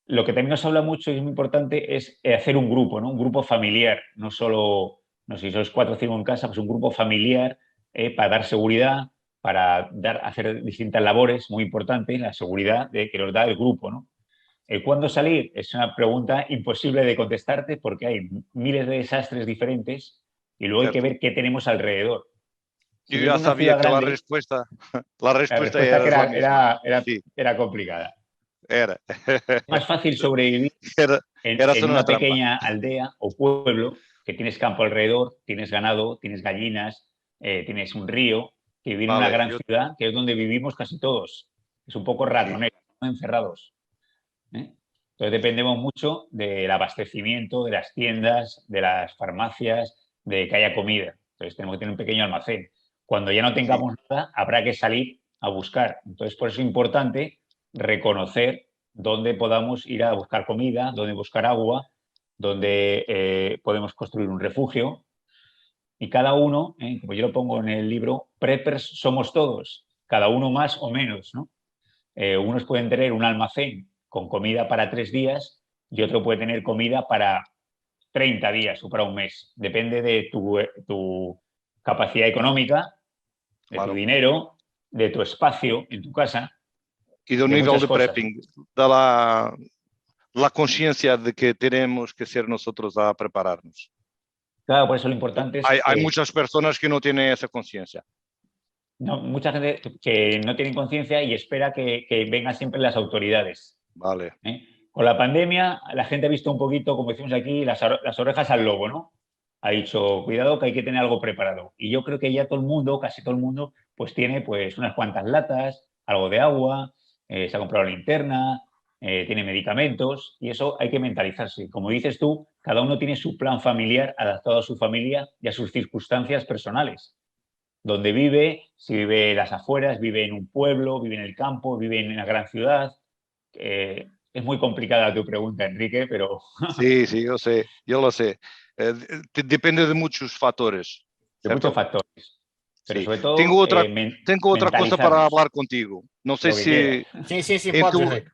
Speaker 2: Lo que también nos habla mucho y es muy importante es hacer un grupo, ¿no? Un grupo familiar, no solo, no sé si sois 4 o 5 en casa, pues un grupo familiar para dar seguridad, para hacer distintas labores, muy importante, la seguridad que nos da el grupo, ¿no? ¿Cuándo salir? Es una pregunta imposible de contestarte porque hay miles de desastres diferentes y luego hay que
Speaker 3: Cierto.
Speaker 2: ver qué tenemos alrededor. Si
Speaker 3: Yo
Speaker 2: vives
Speaker 3: ya
Speaker 2: en una
Speaker 3: sabía
Speaker 2: ciudad
Speaker 3: que
Speaker 2: grande,
Speaker 3: la
Speaker 2: la
Speaker 3: respuesta
Speaker 2: respuesta que
Speaker 3: era la misma. Sí,
Speaker 2: era complicada.
Speaker 3: era.
Speaker 2: Es más fácil sobrevivir
Speaker 3: Era, era
Speaker 2: en
Speaker 3: solo una
Speaker 2: una
Speaker 3: trampa.
Speaker 2: pequeña aldea o pueblo que tienes campo alrededor, tienes ganado, tienes gallinas, tienes un río, que vivir en una
Speaker 3: Vale,
Speaker 2: gran ciudad, que es donde vivimos casi todos. Es un poco
Speaker 3: sí,
Speaker 2: ratonero, ¿no? Encerrados. ¿Eh? Entonces dependemos mucho del abastecimiento, de las tiendas, de las farmacias, de que haya comida. Entonces tenemos que tener un pequeño almacén. Cuando ya no
Speaker 3: sí.
Speaker 2: tengamos nada, habrá que salir a buscar. Entonces por eso es importante reconocer dónde podamos ir a buscar comida, dónde buscar agua, dónde podemos construir un refugio. Y cada uno, como yo lo pongo en el libro, preppers somos todos, cada uno más o menos, ¿no? Unos pueden tener un almacén con comida para 3 días y otro puede tener comida para 30 días o para un mes. Depende de tu capacidad económica, de tu
Speaker 3: Claro.
Speaker 2: dinero, de tu espacio en tu casa,
Speaker 3: Y del
Speaker 2: de
Speaker 3: nivel
Speaker 2: muchas
Speaker 3: de
Speaker 2: cosas.
Speaker 3: prepping, de la conciencia de que tenemos que ser nosotros a prepararnos.
Speaker 2: Claro, por eso lo importante es
Speaker 3: Hay muchas personas que no tienen esa conciencia.
Speaker 2: no, mucha gente que no tiene conciencia y espera que vengan siempre las autoridades.
Speaker 3: Vale.
Speaker 2: Con la pandemia, la gente ha visto un poquito, como decimos aquí, las orejas al lobo, ¿no? Ha dicho, cuidado que hay que tener algo preparado. Y yo creo que ya todo el mundo, casi todo el mundo, pues tiene pues unas cuantas latas, algo de agua, se ha comprado la linterna, tiene medicamentos y eso hay que mentalizarse. Como dices tú, cada uno tiene su plan familiar adaptado a su familia y a sus circunstancias personales. Donde vive, si vive en las afueras, vive en un pueblo, vive en el campo, vive en una gran ciudad. Es muy complicada tu pregunta, Enrique, pero...
Speaker 3: Sí, sí, yo lo sé. Depende de muchos factores,
Speaker 2: de muchos
Speaker 3: ¿cierto?
Speaker 2: factores. Pero
Speaker 3: Sí.
Speaker 2: sobre todo,
Speaker 3: Tengo otra cosa para
Speaker 2: mentalizarnos
Speaker 3: hablar contigo. No sé
Speaker 2: lo que quieras.
Speaker 3: si
Speaker 1: Sí,
Speaker 3: en
Speaker 1: pode,
Speaker 3: tu,
Speaker 1: Henrique.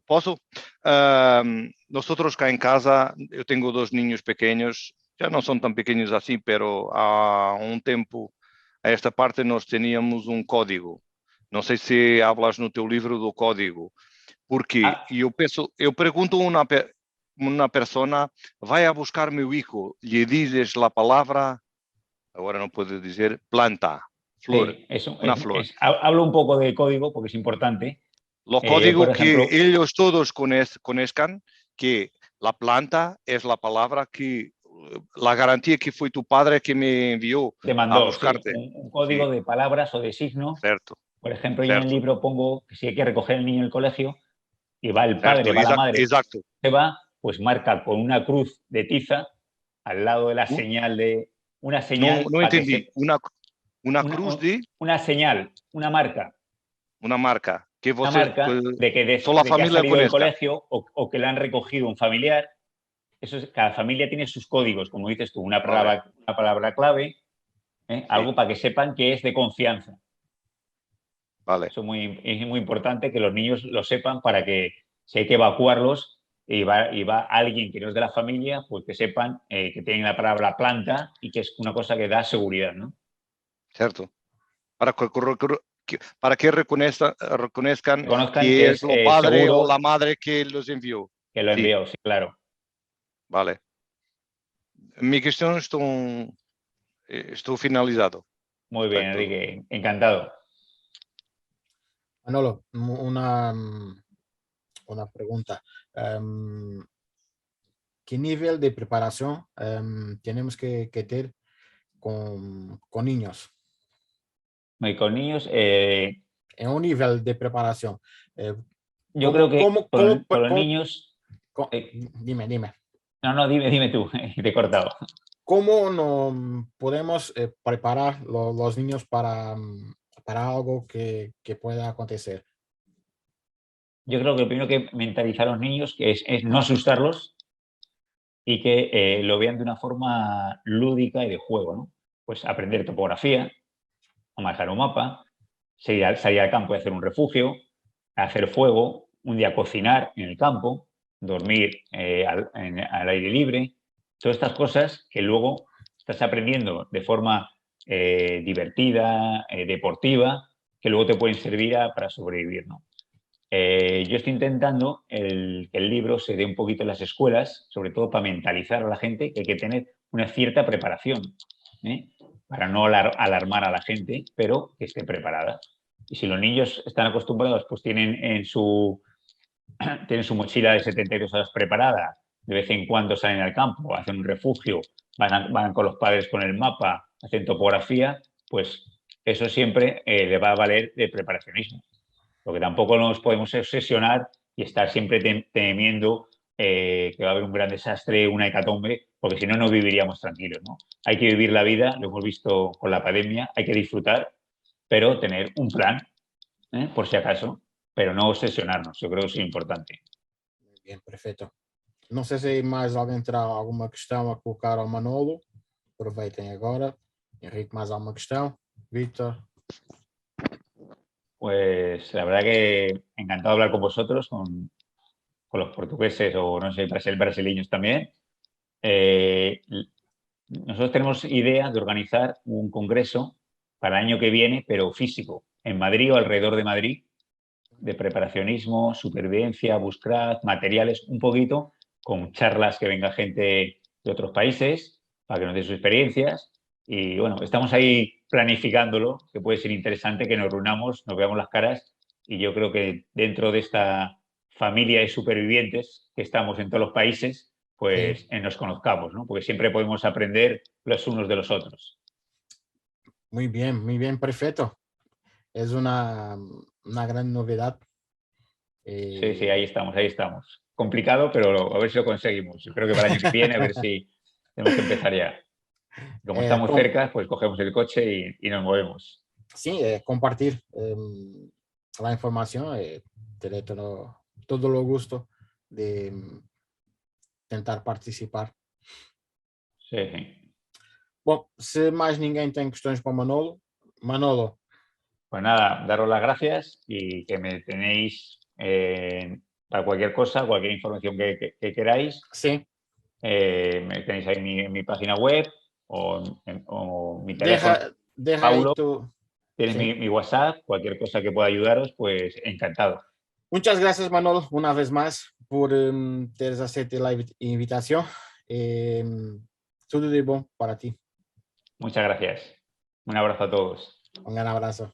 Speaker 3: ¿Posso? Nosotros acá en casa, yo tengo dos niños pequeños, ya no son tan pequeños así, pero a un tiempo, a esta parte, nós teníamos um código. Não sei se hablas no teu livro do código, porque
Speaker 2: Ah,
Speaker 3: eu pergunto a uma persona, vai a buscar meu hijo, lhe dizes a palavra, agora não posso dizer, planta, flor,
Speaker 2: sí,
Speaker 3: uma flor.
Speaker 2: hablo un poco de código porque es importante.
Speaker 3: Lo
Speaker 2: Por
Speaker 3: código que
Speaker 2: ejemplo,
Speaker 3: ellos todos conozcan, que la planta es la palabra que, la garantía que fue tu padre que me envió
Speaker 2: te
Speaker 3: a
Speaker 2: mandó, sí,
Speaker 3: buscarte.
Speaker 2: un
Speaker 3: Sí,
Speaker 2: código de palabras o de signos.
Speaker 3: certo,
Speaker 2: Por ejemplo, yo en el
Speaker 3: certo,
Speaker 2: libro pongo que si hay que recoger al niño en el colegio y va el padre,
Speaker 3: certo,
Speaker 2: va la madre,
Speaker 3: exacto.
Speaker 2: se va, pues marca con una cruz de tiza al lado de la señal de una
Speaker 3: Não,
Speaker 2: señal
Speaker 3: não
Speaker 2: para que
Speaker 3: entendi.
Speaker 2: se
Speaker 3: Una cruz de
Speaker 2: una señal,
Speaker 3: una marca que
Speaker 2: una
Speaker 3: você,
Speaker 2: marca
Speaker 3: só a
Speaker 2: de que ha
Speaker 3: família
Speaker 2: salido del
Speaker 3: conozca.
Speaker 2: colegio o que le han recogido un familiar. Eso es, cada familia tiene sus códigos, como dices tú,
Speaker 3: Vale,
Speaker 2: una palabra clave,
Speaker 3: sí,
Speaker 2: algo para que sepan que es de confianza.
Speaker 3: vale.
Speaker 2: Eso es muy importante que los niños lo sepan para que si hay que evacuarlos y va alguien que no es de la familia, pues que sepan que tienen la palabra planta y que es una cosa que da seguridad, ¿no?
Speaker 3: Certo. Para que reconozcan
Speaker 2: Que conozcan
Speaker 3: que
Speaker 2: que
Speaker 3: es
Speaker 2: es
Speaker 3: lo padre o
Speaker 2: seguro
Speaker 3: la madre que los envió.
Speaker 2: que lo
Speaker 3: Sí,
Speaker 2: envió, sí, claro.
Speaker 3: vale. Mi cuestión estuvo finalizado.
Speaker 2: Muy
Speaker 3: Está
Speaker 2: bien,
Speaker 3: en todo.
Speaker 2: Enrique, encantado.
Speaker 1: Manolo, una pregunta. ¿Qué nivel de preparación tenemos que tener con niños?
Speaker 2: Y con niños,
Speaker 1: En un nivel de preparación.
Speaker 2: yo creo que con los
Speaker 1: cómo-
Speaker 2: niños...
Speaker 1: dime.
Speaker 2: no, dime tú, te he cortado.
Speaker 1: ¿Cómo no podemos preparar los niños para algo que pueda acontecer?
Speaker 2: Yo creo que lo primero que mentalizar a los niños que es no asustarlos y que lo vean de una forma lúdica y de juego, ¿no? Pues aprender topografía, a manejar un mapa, salir al campo y hacer un refugio, hacer fuego, un día cocinar en el campo, dormir al aire libre, todas estas cosas que luego estás aprendiendo de forma divertida, deportiva, que luego te pueden servir para sobrevivir, ¿no? Yo estoy intentando que el libro se dé un poquito en las escuelas, sobre todo para mentalizar a la gente que hay que tener una cierta preparación, ¿eh? Para no alarmar a la gente, pero que esté preparada. Y si los niños están acostumbrados, pues tienen su mochila de 72 horas preparada, de vez en cuando salen al campo, hacen un refugio, van con los padres con el mapa, hacen topografía, pues eso siempre le va a valer de preparacionismo. Porque tampoco nos podemos obsesionar y estar siempre temiendo que va a haber un gran desastre, una hecatombe, porque si no, no viviríamos tranquilos, ¿no? Hay que vivir la vida, lo hemos visto con la pandemia, hay que disfrutar, pero tener un plan, por si acaso, pero no obsesionarnos, yo creo que es importante.
Speaker 1: Bien, perfeito. Não sei se mais alguém terá alguma questão a colocar ao Manolo. Aproveitem agora. Henrique, mais alguma questão? Víctor?
Speaker 2: Pues la verdad que encantado de hablar con vosotros, con los portugueses o no sé, brasileños también. Nosotros tenemos idea de organizar un congreso para el año que viene, pero físico, en Madrid o alrededor de Madrid, de preparacionismo, supervivencia, bushcraft, materiales, un poquito, con charlas que venga gente de otros países para que nos dé sus experiencias. Y bueno, estamos ahí planificándolo, que puede ser interesante que nos reunamos, nos veamos las caras y yo creo que dentro de esta familia de supervivientes que estamos en todos los países, pues
Speaker 1: Sí.
Speaker 2: nos conozcamos, ¿no? Porque siempre podemos aprender los unos de los otros.
Speaker 1: Muy bien, perfecto. Es una gran novedad
Speaker 2: Sí, sí, ahí estamos, ahí estamos. Complicado, pero a ver si lo conseguimos. Yo creo que para el año que viene, a ver si tenemos que empezar ya. Como estamos cerca, pues cogemos el coche y nos movemos.
Speaker 1: Sí, compartir la información, tener todo lo gusto de tentar participar.
Speaker 2: Sí, sí.
Speaker 1: Bom, se mais ninguém tem questões para o Manolo, Manolo,
Speaker 2: Pues nada, daros las gracias y que me tenéis para cualquier cosa, cualquier información que queráis.
Speaker 1: sim,
Speaker 2: Me tenéis ahí en mi página web o mi teléfono.
Speaker 1: deja aí
Speaker 2: Paulo,
Speaker 1: tu...
Speaker 2: tienes
Speaker 1: Sim.
Speaker 2: mi WhatsApp, cualquier cosa que pueda ayudaros, pues encantado.
Speaker 1: Muchas gracias, Manolo, una vez más, por teres aceito la invitación. Todo de bom para ti.
Speaker 2: Muchas gracias. Un abrazo a todos.
Speaker 1: Un gran abrazo.